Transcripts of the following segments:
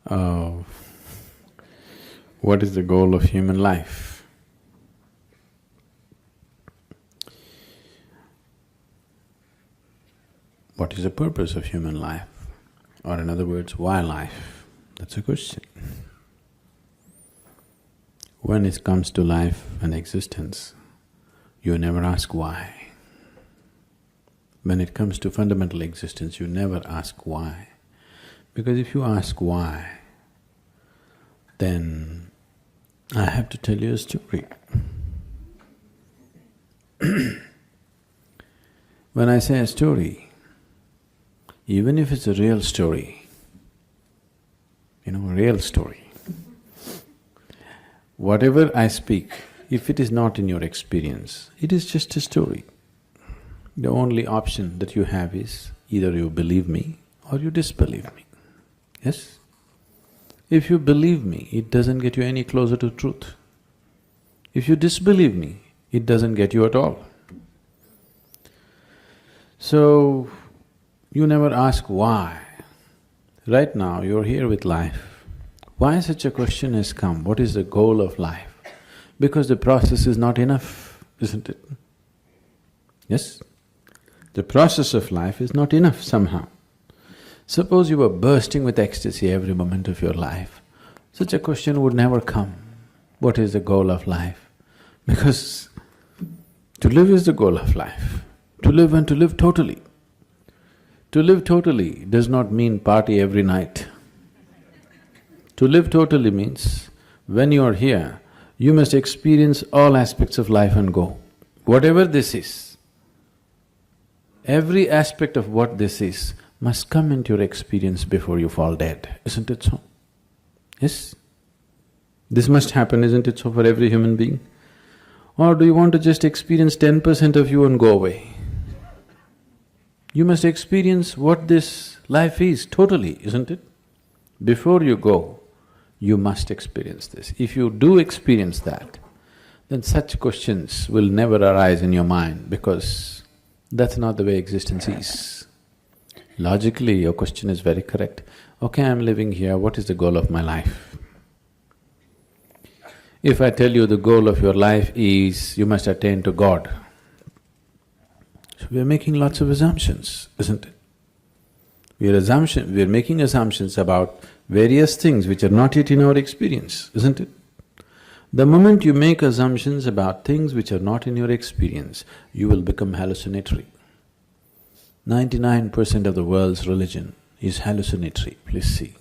Uh, what is the goal of human life? What is the purpose of human life? Or in other words, why life? That's a question. When it comes to life and existence, you never ask why. When it comes to fundamental existence, you never ask why. Because if you ask why, then I have to tell you a story. When I say a story, even if it's a real story, a real story, whatever I speak, if it is not in your experience, it is just a story. The only option that you have is either you believe me or you disbelieve me. Yes? If you believe me, it doesn't get you any closer to truth. If you disbelieve me, it doesn't get you at all. So, you never ask why. Right now, you're here with life. Why such a question has come? What is the goal of life? Because the process is not enough, isn't it? Yes? The process of life is not enough somehow. Suppose you were bursting with ecstasy every moment of your life, such a question would never come. What is the goal of life? Because to live is the goal of life. To live and to live totally. To live totally does not mean party every night. To live totally means when you are here, you must experience all aspects of life and go. Whatever this is, every aspect of what this is must come into your experience before you fall dead, isn't it so? Yes? This must happen, isn't it so, for every human being? Or do you want to just experience 10% of you and go away? You must experience what this life is totally, isn't it? Before you go, you must experience this. If you do experience that, then such questions will never arise in your mind because that's not the way existence is. Logically, your question is very correct. Okay, I'm living here, what is the goal of my life? If I tell you the goal of your life is you must attain to God, so we are making lots of assumptions, isn't it? We are making assumptions about various things which are not yet in our experience, isn't it? The moment you make assumptions about things which are not in your experience, you will become hallucinatory. 99% of the world's religion is hallucinatory, please see.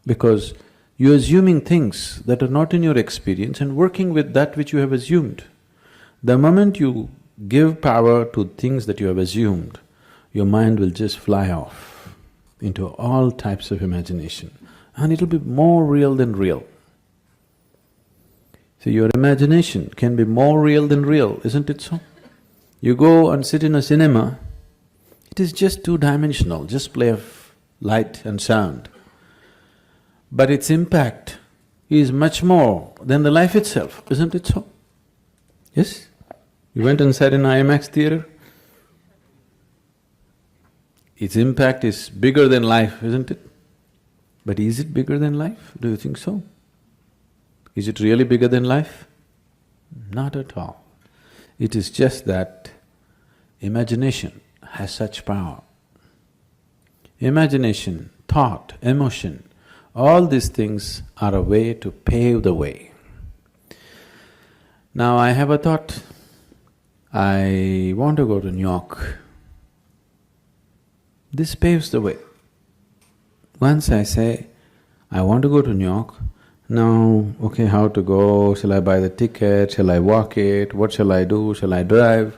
Because you're assuming things that are not in your experience and working with that which you have assumed. The moment you give power to things that you have assumed, your mind will just fly off into all types of imagination and it'll be more real than real. So your imagination can be more real than real, isn't it so? You go and sit in a cinema, it is just two-dimensional, just play of light and sound. But its impact is much more than the life itself, isn't it so? Yes? You went and sat in IMAX theatre? Its impact is bigger than life, isn't it? But is it bigger than life? Do you think so? Is it really bigger than life? Not at all. It is just that imagination has such power. Imagination, thought, emotion, all these things are a way to pave the way. Now I have a thought, I want to go to New York. This paves the way. Once I say, I want to go to New York, now, okay, how to go, shall I buy the ticket, shall I walk it, what shall I do, shall I drive?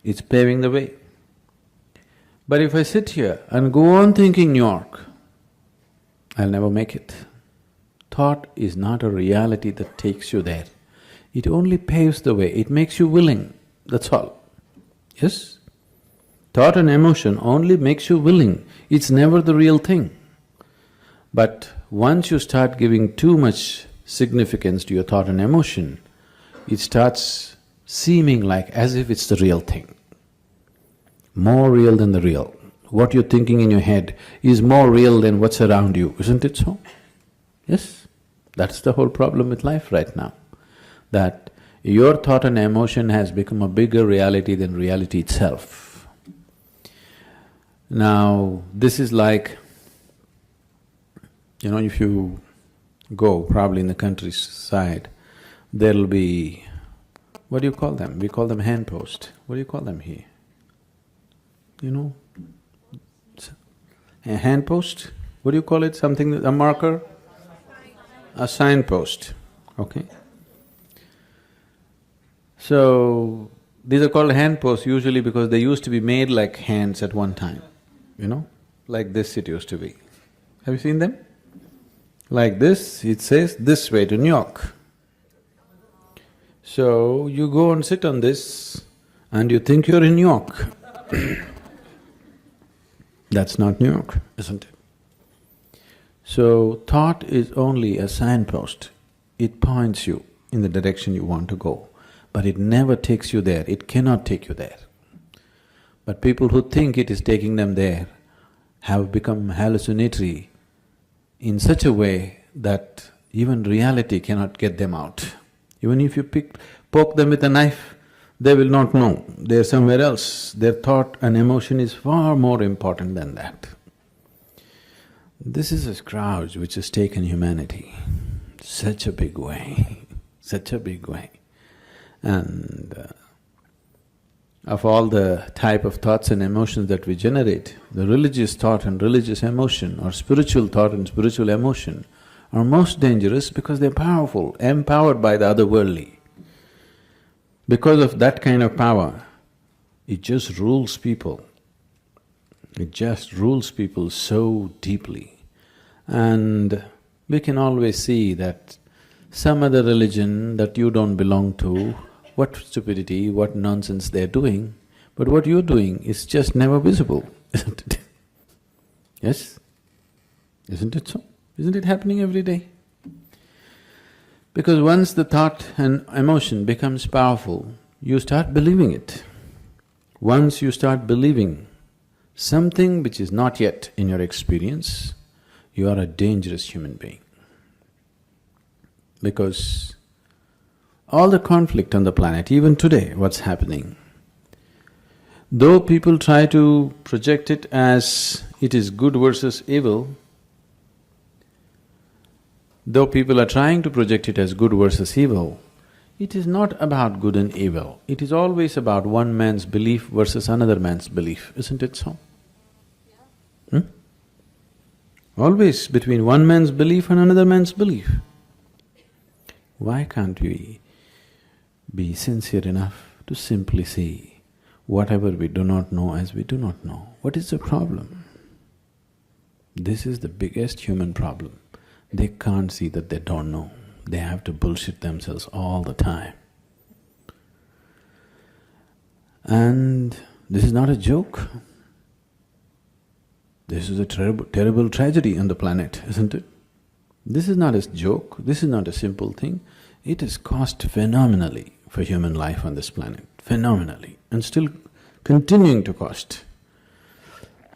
It's paving the way. But if I sit here and go on thinking New York, I'll never make it. Thought is not a reality that takes you there. It only paves the way, it makes you willing, that's all. Yes? Thought and emotion only makes you willing, it's never the real thing. But once you start giving too much significance to your thought and emotion, it starts seeming like as if it's the real thing. More real than the real. what you're thinking in your head is more real than what's around you, isn't it so? Yes, that's the whole problem with life right now, that your thought and emotion has become a bigger reality than reality itself. Now, this is like, if you go probably in the countryside, there'll be, what do you call them? We call them handpost. What do you call them here? A handpost? What do you call it? Something, a marker? A signpost, okay? So, these are called handposts usually because they used to be made like hands at one time, like this it used to be. Have you seen them? Like this, it says this way to New York. So, you go and sit on this and you think you're in New York. That's not New York, isn't it? So, thought is only a signpost. It points you in the direction you want to go, but it never takes you there, it cannot take you there. But people who think it is taking them there have become hallucinatory in such a way that even reality cannot get them out. Even if you poke them with a knife, they will not know, they're somewhere else. Their thought and emotion is far more important than that. This is a scourge which has taken humanity such a big way, such a big way. And of all the type of thoughts and emotions that we generate, the religious thought and religious emotion or spiritual thought and spiritual emotion are most dangerous because they're powerful, empowered by the otherworldly. Because of that kind of power, it just rules people. It just rules people so deeply. And we can always see that some other religion that you don't belong to, what stupidity, what nonsense they're doing, but what you're doing is just never visible, isn't it? Yes? Isn't it so? Isn't it happening every day? Because once the thought and emotion becomes powerful, you start believing it. Once you start believing something which is not yet in your experience, you are a dangerous human being. Because all the conflict on the planet, even today, what's happening, though people try to project it as it is good versus evil, though people are trying to project it as good versus evil, it is not about good and evil. It is always about one man's belief versus another man's belief, isn't it so? Always between one man's belief and another man's belief. Why can't we be sincere enough to simply see whatever we do not know as we do not know? What is the problem? This is the biggest human problem. They can't see that they don't know. They have to bullshit themselves all the time. And this is not a joke. This is a terrible tragedy on the planet, isn't it? This is not a joke, this is not a simple thing. It has cost phenomenally for human life on this planet, phenomenally, and still continuing to cost.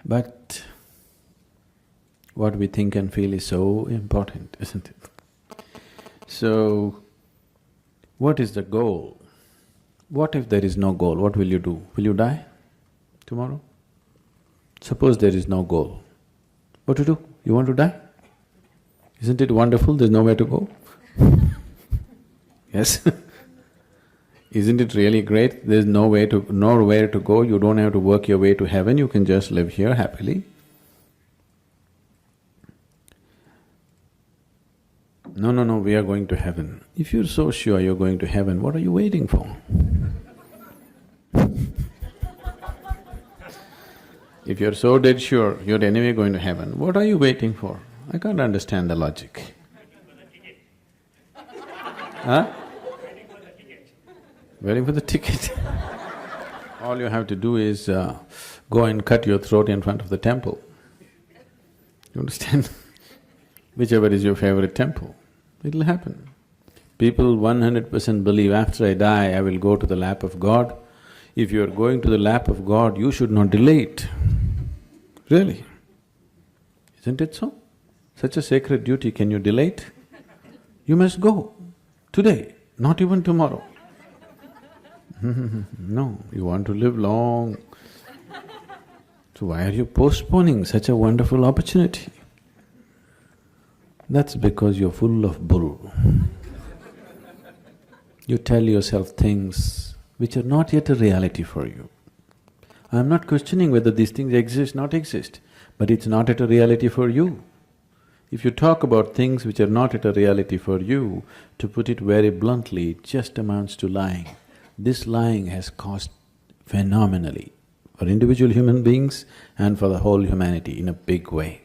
But what we think and feel is so important, isn't it? So, what is the goal? What if there is no goal? What will you do? Will you die tomorrow? Suppose there is no goal. What to do? You want to die? Isn't it wonderful? There's nowhere to go. Yes? Isn't it really great? There's nowhere to go, you don't have to work your way to heaven, you can just live here happily. No, we are going to heaven. If you're so sure you're going to heaven, what are you waiting for? If you're so dead sure you're anyway going to heaven, what are you waiting for? I can't understand the logic. Huh? Waiting for the ticket. All you have to do is go and cut your throat in front of the temple. You understand? Whichever is your favorite temple, it'll happen. People 100% believe after I die, I will go to the lap of God. If you are going to the lap of God, you should not delay it. Really? Isn't it so? Such a sacred duty, can you delay it? You must go, today, not even tomorrow. No, you want to live long. So why are you postponing such a wonderful opportunity? That's because you're full of bull. You tell yourself things which are not yet a reality for you. I'm not questioning whether these things exist, not exist, but it's not yet a reality for you. If you talk about things which are not yet a reality for you, to put it very bluntly, it just amounts to lying. This lying has cost phenomenally for individual human beings and for the whole humanity in a big way.